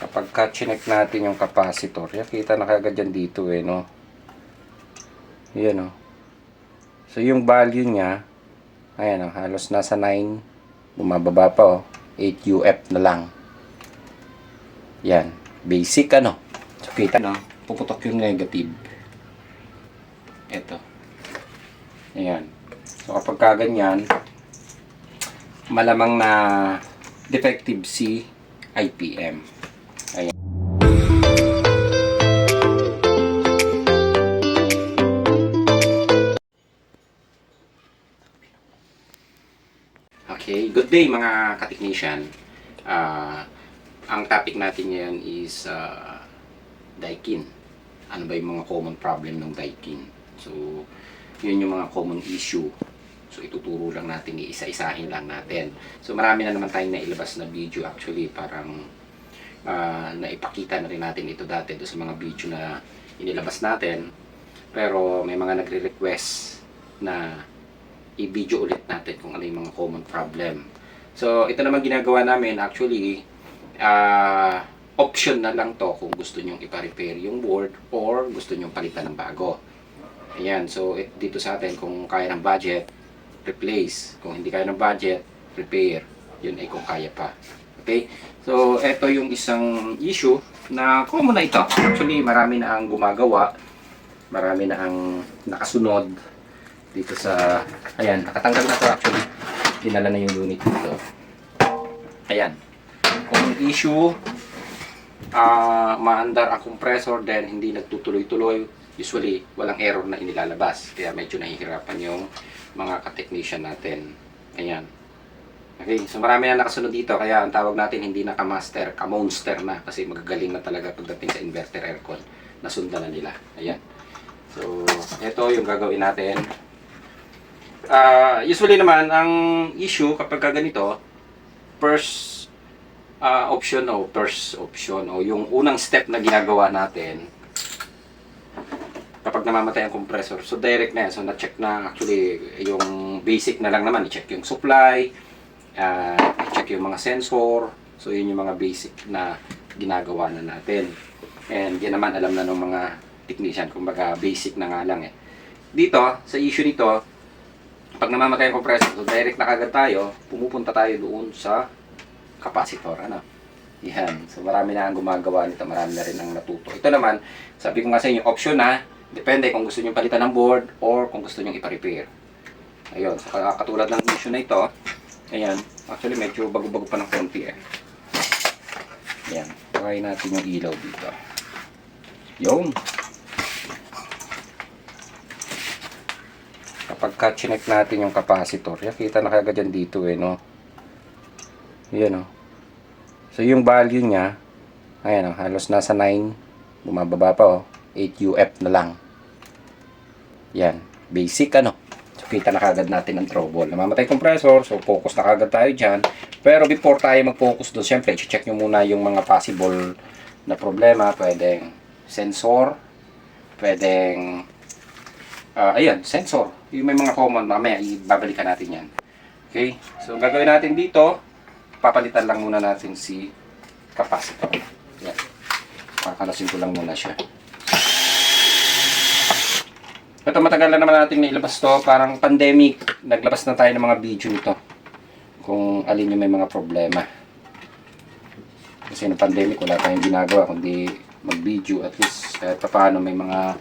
Kapag ka-check natin yung capacitor, kita na kagad yan dito no. Yan no. So yung value niya, ayan halos nasa 9, bumababa pa 8 UF na lang. Yan, basic So kita puputok yung negative. Ito. Ayan. So kapag kaganyan, malamang na defective si IPM. Ayan. Okay, good day mga ka-technician. Ang topic natin ngayon is Daikin. Ano ba yung mga common problem ng Daikin? So, yun yung mga common issue. So, ituturo lang natin, iisa-isahin lang natin. So, marami na naman tayong nailabas na video actually. Parang naipakita na rin natin ito dati doon sa mga video na inilabas natin. Pero may mga nagre-request na i-video ulit natin kung ano yung mga common problem. So, ito naman ginagawa namin actually, option na lang to kung gusto nyong ipa-repair yung board or gusto nyong palitan ng bago. Ayan, so dito sa atin kung kaya ng budget, replace. Kung hindi kaya ng budget, repair. Yun ay kung kaya pa. Okay? So, ito yung isang issue na common na ito. Actually, marami na ang gumagawa. Marami na ang nakasunod dito sa, ayan, nakatanggal na to actually. Dinala na yung unit dito. Ayan. Kung issue, maandar ang compressor, then hindi nagtutuloy-tuloy, usually walang error na inilalabas. Kaya medyo nahihirapan yung mga ka-technician natin. Ayan. Okay, so marami na nakasunod dito, kaya ang tawag natin hindi na ka-master, ka-monster na. Kasi magagaling na talaga pagdating sa inverter aircon. Nasundan na nila. Ayan. So, ito yung gagawin natin. Usually naman, ang issue kapag ganito, first option o yung unang step na ginagawa natin kapag namamatay ang compressor, so direct na yan. So na-check na actually yung basic na lang naman, i-check yung supply, i-check yung mga sensor. So yun yung mga basic na ginagawa na natin, and yan naman alam na ng mga technician, kumbaga basic na nga lang dito sa issue nito. Pag namamatay ang compressor, so direct na kagad tayo, pumupunta tayo doon sa capacitor. Yan. So marami na ang gumagawa nito, marami na rin ang natuto. Ito naman, sabi ko nga sa inyo, option na, depende kung gusto nyo palitan ng board or kung gusto nyo ipa-repair. Ayun, so katulad ng issue na ito, ayan, actually medyo bago-bago pa ng konti Ayan, try natin yung ilaw dito. Yun. Kapag ka-check natin yung capacitor, kita na kagad yan dito no. Yan So yung value niya, ayan halos nasa 9, bumababa pa 8 UF na lang. Yan, basic So kita na kagad natin ang trouble. Namamatay compressor, so focus na kagad tayo dyan. Pero before tayo mag-focus doon, syempre check nyo muna yung mga possible na problema. Pwedeng sensor, pwedeng ayan, sensor. Yung may mga common, mamaya ibabalikan natin yan. Okay, so gagawin natin dito, papalitan lang muna natin si capacitor. Yan. Kakalasin ko lang muna siya. Ito matagal na naman natin nailabas to. Parang pandemic, naglabas na tayo ng mga video nito. Kung alin yung may mga problema. Kasi ng pandemic, wala tayong ginagawa kundi mag-video. At least kahit paano may mga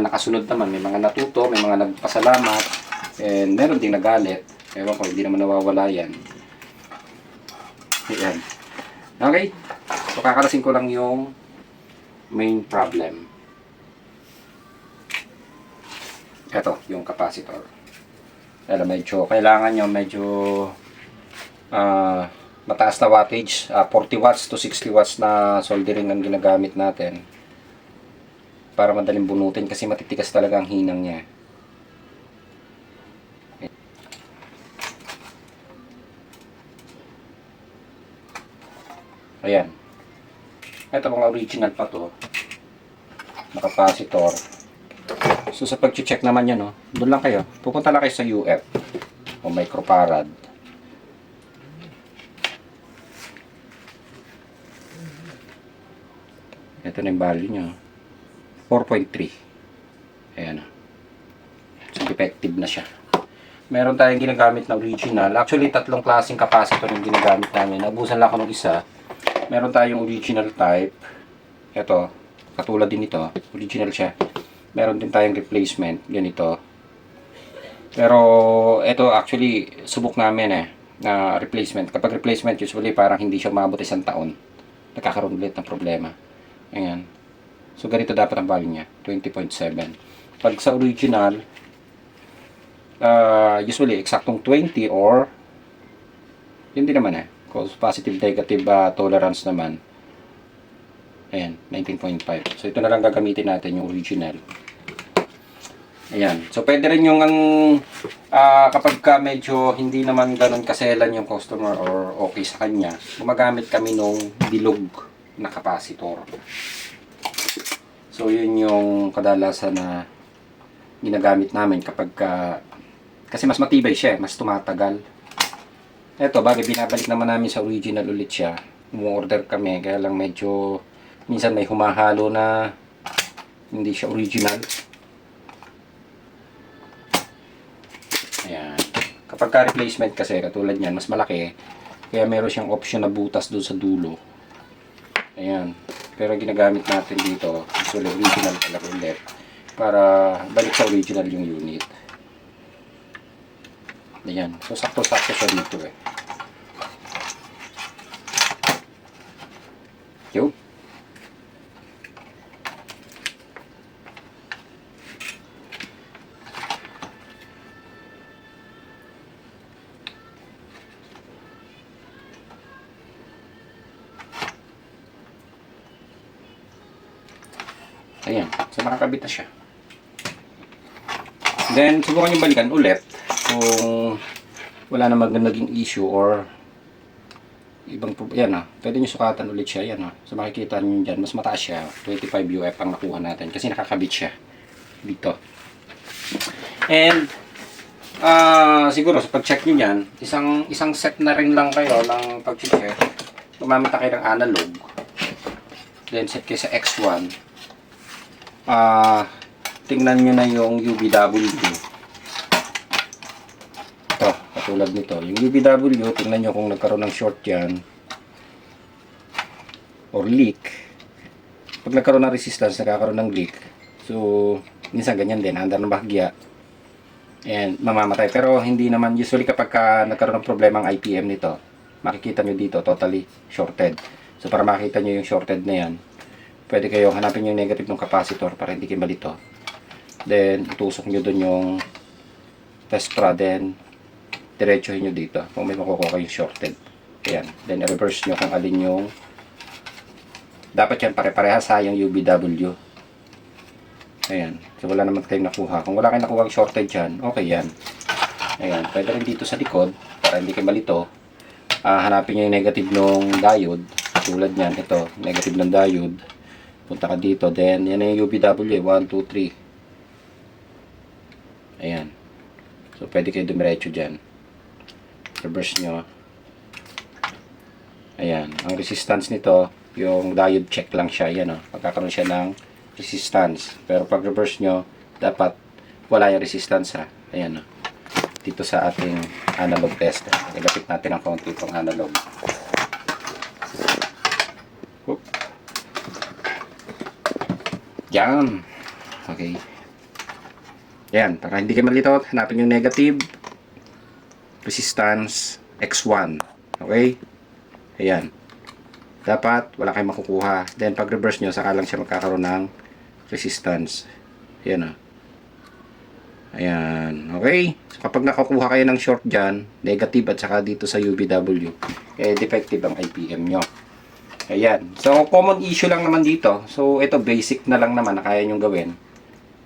nakasunod naman, may mga natuto, may mga nagpasalamat, and meron ding nagalit. Ewan ko, hindi naman nawawala yan. Ayan. Okay. So, kakalasin ko lang yung main problem. Ito, yung capacitor. Kaya medyo, kailangan nyo medyo mataas na wattage. 40 watts to 60 watts na soldering ang ginagamit natin. Para madaling bunutin kasi matitigas talaga ang hinang niya. Ayan. Ito mga original pa to. Na capacitor. So sa pag-check naman yan, doon lang kayo. Pupunta lang kayo sa UF o microfarad. Ito na yung value nyo. 4.3. Ayan. So, defective na siya. Meron tayong ginagamit na original. Actually, tatlong klaseng capacitor yung ginagamit namin. Nabusan lang ako ng isa. Meron tayong original type. Ito, katulad din ito. Original siya. Meron din tayong replacement. Ganito. Pero, ito actually, subok namin na replacement. Kapag replacement, usually parang hindi siya umabot isang taon. Nagkakaroon ulit ng problema. Ayan. So, ganito dapat ang value niya. 20.7. Pag sa original, usually, eksaktong 20 or yun din naman cause positive negative tolerance naman. Ayan, 19.5. So, ito na lang gagamitin natin yung original. Ayan. So, pwede rin yung kapag ka medyo hindi naman ganun kaselan yung customer or okay sa kanya, gumagamit kami nung bilog na capacitor. So, yun yung kadalasan na ginagamit namin kapag kasi mas matibay siya, mas tumatagal. Eto, bagay binabalik naman namin sa original ulit siya. Umu-order kami, kaya lang medyo minsan may humahalo na hindi siya original. Ayan. Kapag ka replacement kasi, katulad niyan, mas malaki. Kaya meron siyang option na butas doon sa dulo. Ayan. Pero ginagamit natin dito, usually original talaga ulit. Para balik sa original yung unit. Ayan. So, sakto-sakto siya dito Yo. Ayan. So, nakakabit na siya. Then, subukan yung balikan ulit kung wala namang naging issue or ibang yan pwede nyo sukatan ulit siya. Yan So, makikita nyo dyan, mas mataas siya. 25 UF ang nakuha natin kasi nakakabit siya dito. And, siguro sa pag-check nyo yan, isang set na rin lang kayo ng pag-check. Gumamit na kayo ng analog. Then, set kayo sa X1. Tingnan nyo na yung UVW. Ito, katulad nito. Yung UVW, tingnan nyo kung nagkaroon ng short yan or leak. Pag nagkaroon ng resistance, nagkakaroon ng leak. So, minsan ganyan din, andar ng bahagya. And mamamatay. Pero hindi naman, usually kapag nagkaroon ng problema ang IPM nito, makikita nyo dito, totally shorted. So, para makita nyo yung shorted na yan, pwede kayo hanapin yung negative ng capacitor para hindi kayo malito. Then, itusok nyo dun yung test pra, then diretsuhin nyo dito kung may makukuha kayong shorted. Ayan. Then, reverse nyo kung alin yung dapat yan pare-parehas yung UVW. Ayan. So, wala naman kayong nakuha. Kung wala kayong nakuha ang shorted dyan, okay yan. Ayan. Pwede rin dito sa likod para hindi kayo malito. Hanapin nyo yung negative ng diode. Tulad nyan, ito, negative ng diode. Punta ka dito, then yan yung UVW, 1, 2, 3. Ayan. So, pwede kayo dumiretso dyan. Reverse nyo. Ayan. Ang resistance nito, yung diode check lang siya. Ayan Magkakaroon siya ng resistance. Pero pag reverse nyo, dapat wala yung resistance Ayan Dito sa ating analog test. Ilapit natin ang konti itong analog. Oop. Yan. Okay. Yan. Para hindi kayo malito, hanapin yung negative resistance X1. Okay? Ayan. Dapat wala kayong makukuha. Then pag reverse nyo, saka lang siya magkakaroon ng resistance. Ayan Ayan. Okay? So kapag nakakuha kayo ng short dyan, negative at saka dito sa UVW, defective ang IPM nyo. Ayan. So, common issue lang naman dito. So, ito basic na lang naman na kaya nyong gawin.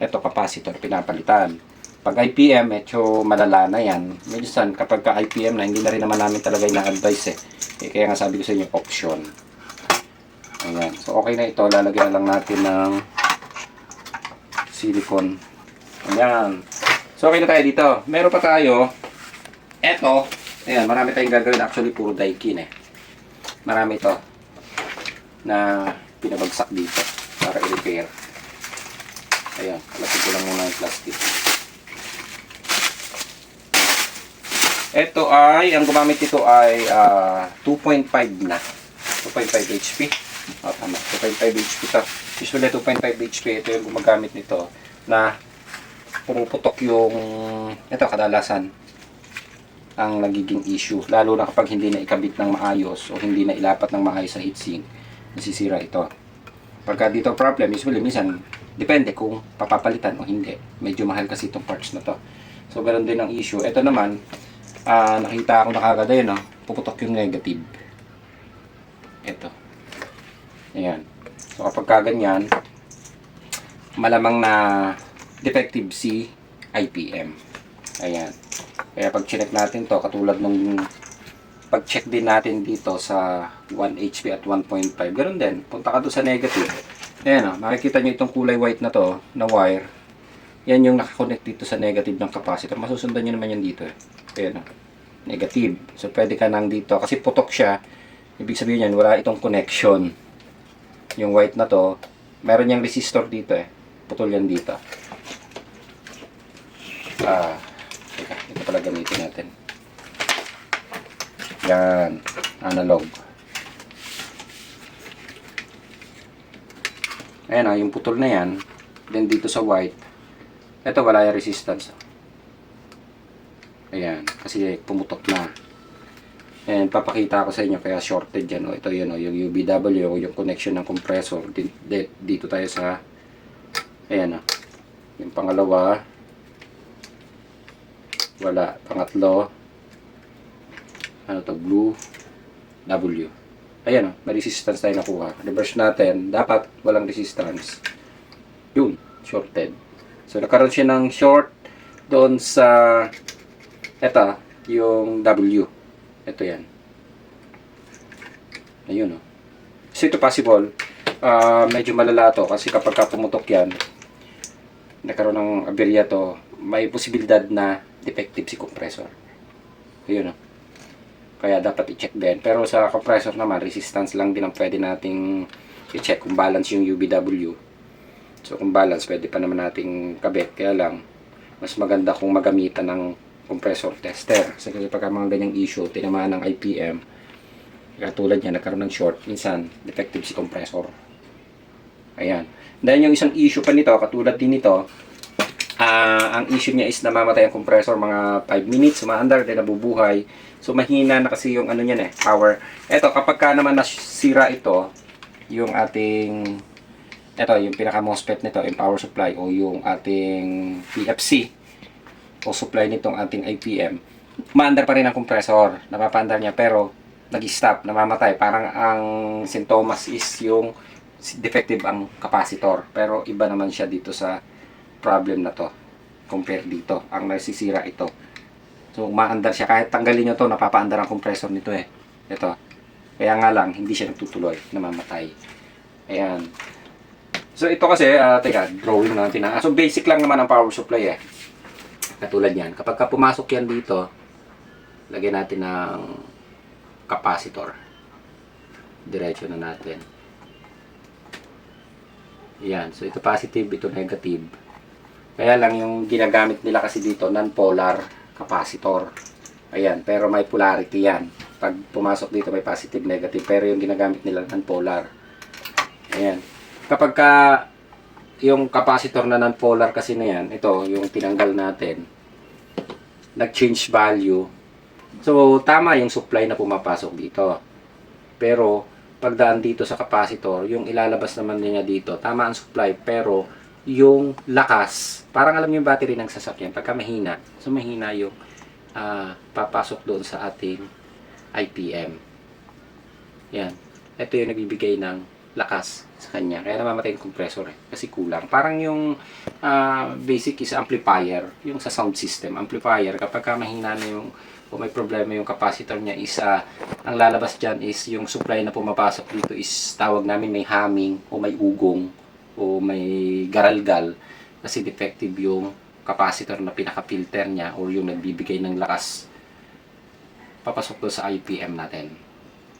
Ito, capacitor, pinapalitan. Pag IPM, medyo malala na yan. Minsan, kapag ka IPM na, hindi na rin naman namin talaga ina-advise kaya nga sabi ko sa inyo, option. Ayan. So, okay na ito. Lalagyan na lang natin ng silicone. Ayan. So, okay na tayo dito. Meron pa tayo. Ito. Ayan, marami tayong gagawin. Actually, puro Daikin Marami ito na pinabagsak dito para i-repair. Ayan, kalapit ko lang muna yung plastic. Ito ay, ang gumamit ito ay 2.5 na. 2.5 HP. Oh, tama. 2.5 HP to. Usually 2.5 HP, ito yung gumagamit nito na pumuputok yung, ito kadalasan ang nagiging issue. Lalo na kapag hindi na ikabit ng maayos o hindi na ilapat ng maayos sa heatsink, nasisira ito. Pagka dito problem, usually minsan, depende kung papapalitan o hindi. Medyo mahal kasi itong parts na to. So, ganoon din ang issue. Ito naman, nakita ko na kagad yun, puputok yung negative. Ito. Ayan. So, kapag kaganyan, malamang na defective si IPM. Ayan. Kaya pag check natin to, katulad nung pag-check din natin dito sa 1 HP at 1.5, ganoon din. Punta ka doon sa negative. Ayan, makikita nyo itong kulay white na to, na wire. Yan yung nakakonect dito sa negative ng capacitor. Masusundan nyo naman yan dito. Ayan, negative. So, pwede ka nang dito. Kasi putok siya. Ibig sabihin yan, wala itong connection. Yung white na to, meron yung resistor dito putol yan dito. Teka, ito pala gamitin natin. Yan, analog. Ayan yung putol na yan. Then dito sa white, ito wala yung resistance. Ayan, kasi pumutok na. And papakita ko sa inyo kaya shorted yan. Ito yun, yung UBW o yung connection ng compressor. Dito tayo sa, ayan yung pangalawa, wala. Pangatlo, ano to, blue W. Ayan may resistance tayo nakuha. Reverse natin, dapat walang resistance. Yun, shorted. So nagkaroon siya ng short doon sa eto, yung W. Ito yan. Ayun So ito possible, medyo malala to kasi kapag pumutok yan, nagkaroon ng aberya to, may posibilidad na defective si compressor. Ayun Kaya dapat i-check din. Pero sa compressor naman, resistance lang din ang pwede nating i-check kung balance yung UBW. So kung balance, pwede pa naman nating kabit. Kaya lang, mas maganda kung magamitan ng compressor tester. Kasi pagka mga ganyang issue, tinamaan ng IPM, katulad niya, nagkaroon ng short, minsan, defective si compressor. Ayan. Dahil yung isang issue pa nito, katulad din nito, ang issue niya is namamatay ang compressor mga 5 minutes, sumaandar, din nabubuhay. So, mahina na kasi yung ano niyan power. Eto, kapag ka naman nasira ito, yung ating, eto, yung pinaka-MOSFET nito, yung power supply, o yung ating PFC, o supply nitong ating IPM, maandar pa rin ang compressor. Napapaandar niya, pero nag-stop, namamatay. Parang ang sintomas is yung defective ang capacitor. Pero iba naman siya dito sa problem na to compare dito. Ang nasisira ito. So, maandar siya. Kahit tanggalin nyo to, napapaandar ang compressor nito Ito. Kaya nga lang, hindi siya nagtutuloy. Namamatay. Ayan. So, ito kasi, teka, drawing natin So, basic lang naman ang power supply Katulad yan. Kapag pumasok yan dito, lagyan natin ng capacitor. Diretso na natin. Yan. So, ito positive, ito negative. Kaya lang yung ginagamit nila kasi dito, non-polar capacitor. Ayan. Pero may polarity yan. Pag pumasok dito, may positive, negative. Pero yung ginagamit nila, non-polar. Ayan. Kapag yung capacitor na non-polar kasi na yan, ito, yung tinanggal natin, nag-change value. So, tama yung supply na pumapasok dito. Pero, pagdaan dito sa capacitor, yung ilalabas naman niya dito, tama ang supply, pero yung lakas, parang alam yung battery ng sasakyan, pagka mahina, so mahina yung papasok doon sa ating IPM. Yan. Ito yung nagbibigay ng lakas sa kanya. Kaya namamatay yung compressor kasi kulang. Parang yung basic is amplifier, yung sa sound system. Amplifier, kapag mahina na yung o may problema yung capacitor niya is ang lalabas dyan is yung supply na pumapasok dito is tawag namin may humming o may ugong o may garalgal kasi defective yung capacitor na pinaka-filter niya o yung nagbibigay ng lakas papasok doon sa IPM natin.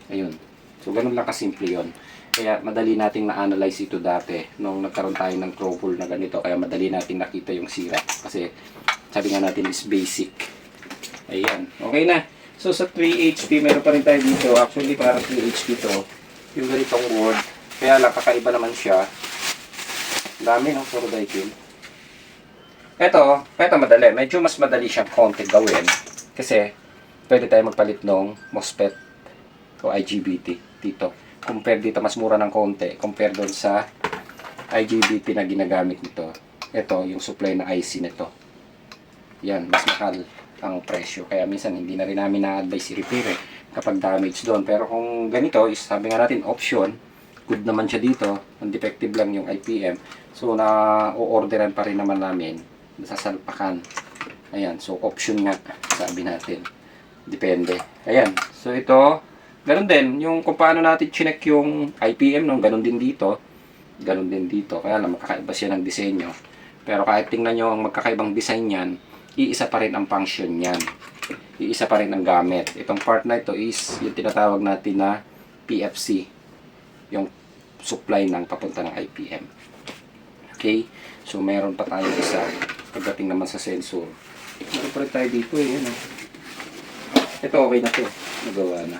Ayun. So, ganun lang kasimple yun. Kaya madali nating na-analyze ito dati nung nagkaroon tayo ng trouble na ganito. Kaya madali nating nakita yung sira. Kasi sabi nga natin is basic. Ayan. Okay na. So sa 3 HP, meron pa rin tayo dito. Actually, para 3 HP to. Yung ganitong board. Kaya lang, kakaiba naman siya. Dami ng puro daikin. Ito madali. Medyo mas madali siyang konti gawin. Kasi, pwede tayo magpalit ng MOSFET o IGBT dito. Compare dito, mas mura ng konti. Compare doon sa IGBT na ginagamit nito. Ito, yung supply na IC nito. Yan, mas mahal ang presyo. Kaya minsan, hindi na rin namin na-advise i-repair kapag damage doon. Pero kung ganito, is, sabi nga natin, option. Good naman siya dito. Ang defective lang yung IPM. So, na-o-orderan pa rin naman namin. Nasasalpakan. Ayan, so option nga, sabi natin. Depende. Ayan, so ito, ganun din, yung kung paano natin chinek yung IPM, no, ganun din dito. Ganun din dito. Kaya lang, magkakaiba siya ng disenyo. Pero kahit tingnan nyo ang magkakaibang design yan, iisa pa rin ang function yan. Iisa pa rin ang gamit. Itong part na ito is yung tinatawag natin na PFC. Yung supply ng papunta ng IPM. Okay? So, meron pa tayo isa. Pagdating naman sa sensor. Meron pa rin tayo dito eh. Yan, ito okay na to. Nagawa na.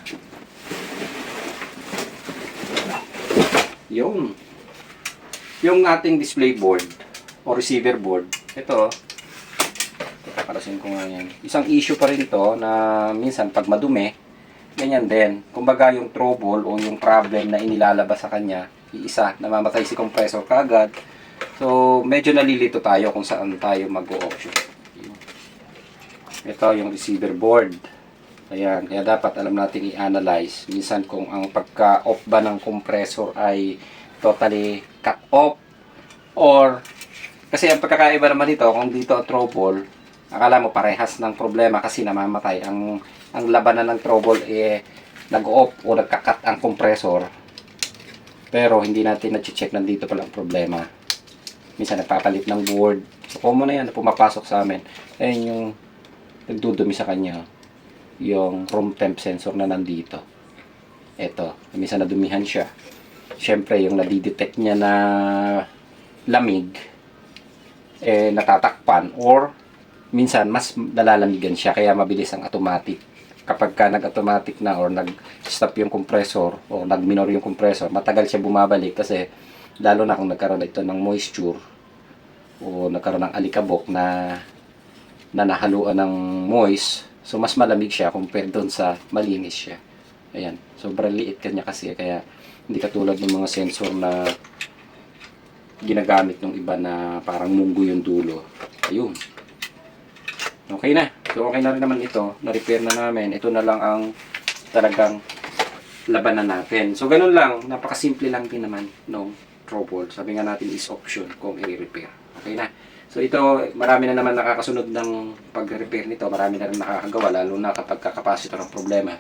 Yung ating display board o receiver board, ito, kakarasin ko nga yan. Isang issue pa rin ito na minsan pag madumi, ganyan din. Kumbaga yung trouble o yung problem na inilalabas sa kanya, iisa, namamatay si compressor kagad. So, medyo nalilito tayo kung saan tayo mag-o-option. Ito yung receiver board. Ayan, kaya dapat alam natin i-analyze. Minsan kung ang pagka-off ba ng compressor ay totally cut off or kasi ang pagkakaiba naman dito, kung dito ang trouble, akala mo parehas ng problema kasi namamatay. Ang labanan ng trouble eh nag-off o nagka-cut ang compressor. Pero hindi natin na-check nandito pala ang problema. Minsan nagpapalit ng board. So, common na yan na pumapasok sa amin. Ayun yung nagdudumi sa kanya. Yung room temp sensor na nandito. Ito. Minsan nadumihan siya. Siyempre, yung nadidetect niya na lamig, eh, natatakpan. Or, minsan, mas nalalamigan siya. Kaya mabilis ang automatic. Kapag ka nag-automatic na or nag-stop yung compressor o nag-minor yung compressor, matagal siya bumabalik kasi lalo na kung nagkaroon ito ng moisture o nagkaroon ng alikabok na nahaluan ng moist, so mas malamig siya compared doon sa malinis siya. Ayan, sobrang liit kanya kasi kaya hindi katulad ng mga sensor na ginagamit ng iba na parang munggo yung dulo. Ayun. Okay na. So okay na rin naman ito. Na-repair na namin. Ito na lang ang talagang labanan natin. So ganun lang. Napakasimple lang din naman no trouble. Sabi nga natin is option kung i-repair. Okay na. So ito, marami na naman nakakasunod ng pag-repair nito. Marami na rin nakakagawa lalo na kapag capacitor ang problema.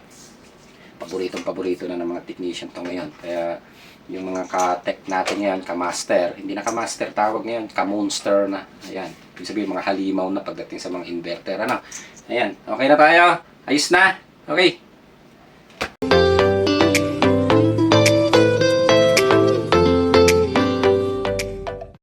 Paborito na ng mga technician to ngayon. Kaya yung mga ka-tech natin ngayon, ka-master. Hindi na ka-master tawag ngayon, ka-monster na. Ayan. Ibig sabihin mga halimaw na pagdating sa mga inverter. Ano? Ayan. Okay na tayo. Ayos na. Okay.